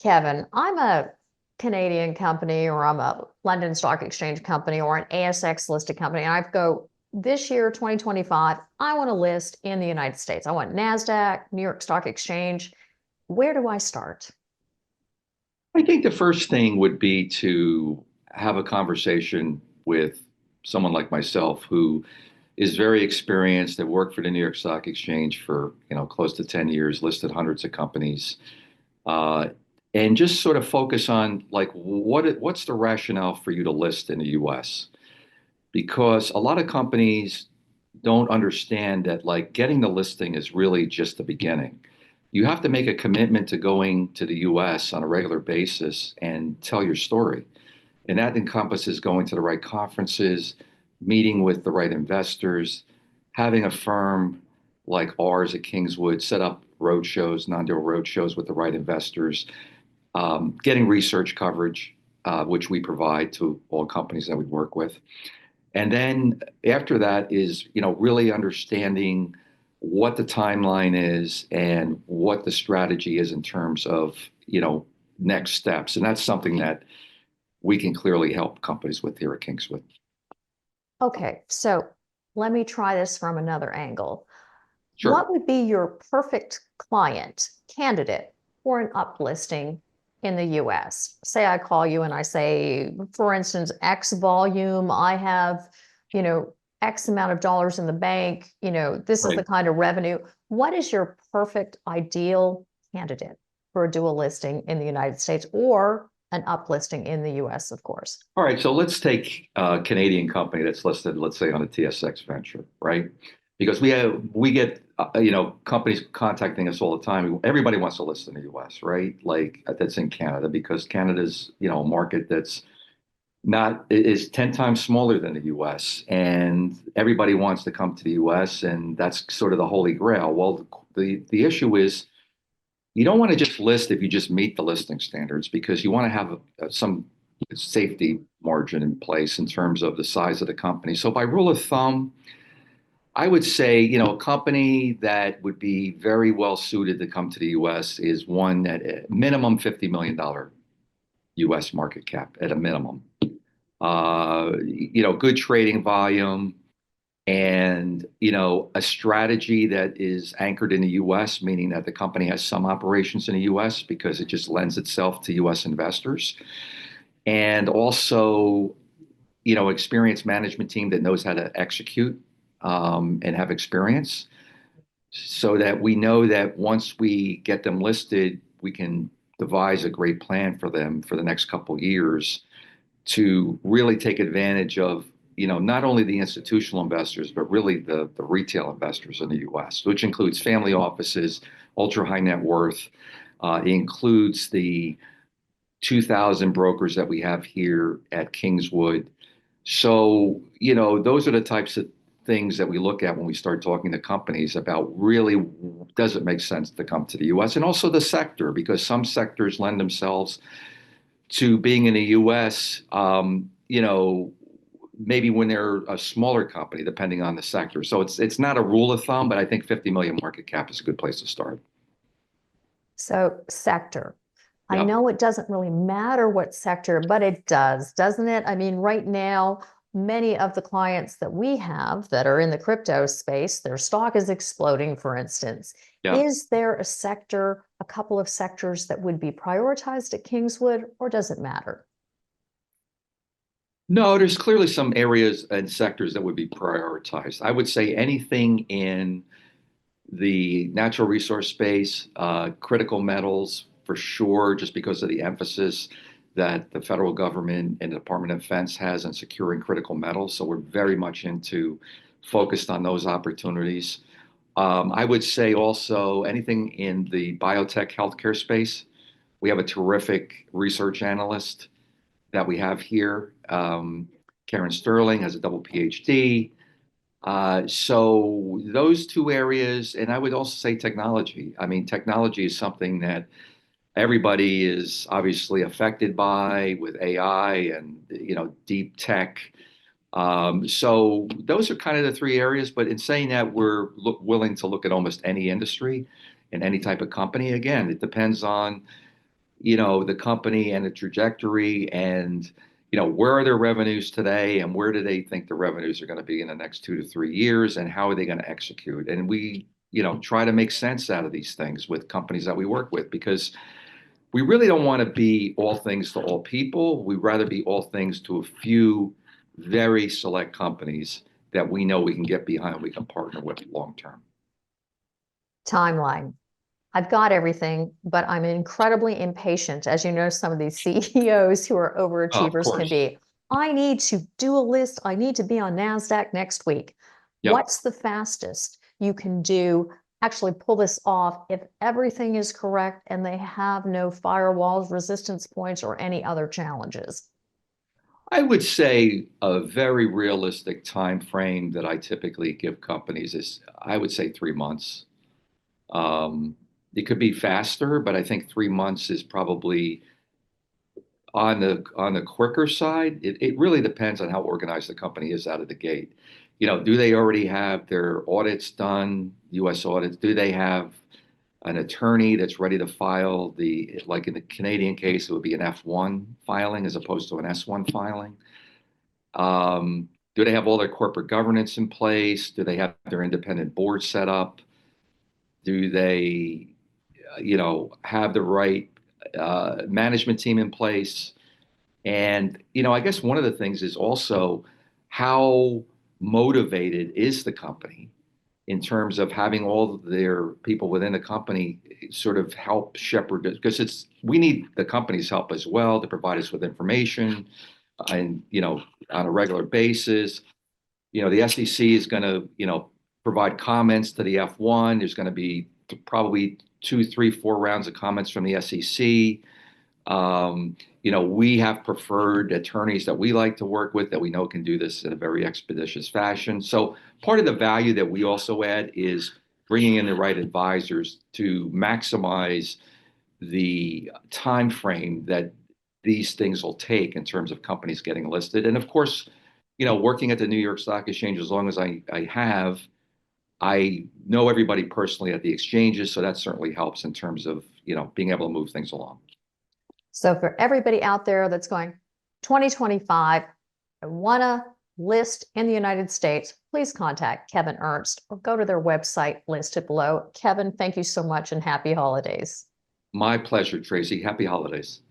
Kevin, I'm a Canadian company or I'm a London Stock Exchange company or an ASX listed company. And I go this year, 2025, I want to list in the United States. I want Nasdaq, New York Stock Exchange. Where do I start? I think the first thing would be to have a conversation with someone like myself who is very experienced, that worked for the New York Stock Exchange for, close to 10 years, listed hundreds of companies, uh, and just sort of focus on like what's the rationale for you to list in the US? Because a lot of companies don't understand that like getting the listing is really just the beginning. You have to make a commitment to going to the US on a regular basis and tell your story. And that encompasses going to the right conferences, meeting with the right investors, having a firm like ours at Kingswood set up roadshows, non-deal roadshows with the right investors, getting research coverage, which we provide to all companies that we work with. And then after that is, really understanding what the timeline is and what the strategy is in terms of, next steps. And that's something that we can clearly help companies with here at Kingswood. Okay, so let me try this from another angle. Sure. What would be your perfect client candidate for an uplisting in the US? Say I call you and I say, for instance, X volume, I have, X amount of dollars in the bank, this is the Right. kind of revenue. What is your perfect ideal candidate for a dual listing in the United States or an uplisting in the US, of course? All right. So let's take a Canadian company that's listed, let's say, on a TSX venture, right? Because we get companies contacting us all the time. Everybody wants to list in the U.S., right? Like that's in Canada because Canada's a market that's not is 10 times smaller than the US, and everybody wants to come to the US, and that's sort of the holy grail. Well, the issue is you don't want to just list if you just meet the listing standards because you want to have some safety margin in place in terms of the size of the company. So by rule of thumb, I would say, a company that would be very well suited to come to the US is one that minimum $50 million US market cap at a minimum. Good trading volume and, a strategy that is anchored in the US, meaning that the company has some operations in the US because it just lends itself to US investors. And also, experienced management team that knows how to execute and have experience so that we know that once we get them listed, we can devise a great plan for them for the next couple of years to really take advantage of, not only the institutional investors, but really the retail investors in the US, which includes family offices, ultra high net worth. It includes the 2,000 brokers that we have here at Kingswood. So, those are the types of things that we look at when we start talking to companies about really does it make sense to come to the US and also the sector, because some sectors lend themselves to being in the US, maybe when they're a smaller company, depending on the sector. So it's not a rule of thumb, but I think 50 million market cap is a good place to start. So, sector. I Yeah. know it doesn't really matter what sector, but it does, doesn't it? I mean, right now, many of the clients that we have that are in the crypto space, their stock is exploding, for instance. Yeah. Is there a sector, a couple of sectors that would be prioritized at Kingswood, or does it matter? No, there's clearly some areas and sectors that would be prioritized. I would say anything in the natural resource space, critical metals for sure, just because of the emphasis that the federal government and the Department of Defense has on securing critical metals. So we're very much into focused on those opportunities. I would say also anything in the biotech healthcare space. We have a terrific research analyst that we have here. Karen Sterling has a double PhD. So those two areas, and I would also say technology. I mean, technology is something that everybody is obviously affected by with AI and deep tech. So those are kind of the three areas. But in saying that, we're willing to look at almost any industry and any type of company. Again, it depends on, the company and the trajectory and, where are their revenues today and where do they think the revenues are going to be in the next 2 to 3 years and how are they going to execute? And we, try to make sense out of these things with companies that we work with because we really don't want to be all things to all people. We'd rather be all things to a few very select companies that we know we can get behind, we can partner with long term. Timeline. I've got everything, but I'm incredibly impatient. As you know, some of these CEOs who are Oh, of overachievers can course. be. I need to do a list. I need to be on Nasdaq next week. Yep. What's the fastest you can do? Actually pull this off if everything is correct and they have no firewalls, resistance points, or any other challenges. I would say a very realistic time frame that I typically give companies is, I would say 3 months. Um, it could be faster, but I think 3 months is probably on the quicker side. It really depends on how organized the company is out of the gate. Do they already have their audits done, U.S. audits? Do they have an attorney that's ready to file like in the Canadian case, it would be an F1 filing as opposed to an S1 filing? Do they have all their corporate governance in place? Do they have their independent board set up? Do they, have the right management team in place? And, I guess one of the things is also how motivated is the company in terms of having all of their people within the company sort of help shepherd it, because we need the company's help as well to provide us with information and, on a regular basis. The SEC is going to, provide comments to the F1. There's going to be probably 2, 3, 4 rounds of comments from the SEC. We have preferred attorneys that we like to work with that we know can do this in a very expeditious fashion. So part of the value that we also add is bringing in the right advisors to maximize the time frame that these things will take in terms of companies getting listed. And of course, working at the New York Stock Exchange as long as I have, I know everybody personally at the exchanges, so that certainly helps in terms of, being able to move things along. So for everybody out there that's going 2025, I want to list in the United States, please contact Kevin Ernst or go to their website listed below. Kevin, thank you so much and happy holidays. My pleasure, Tracy. Happy holidays.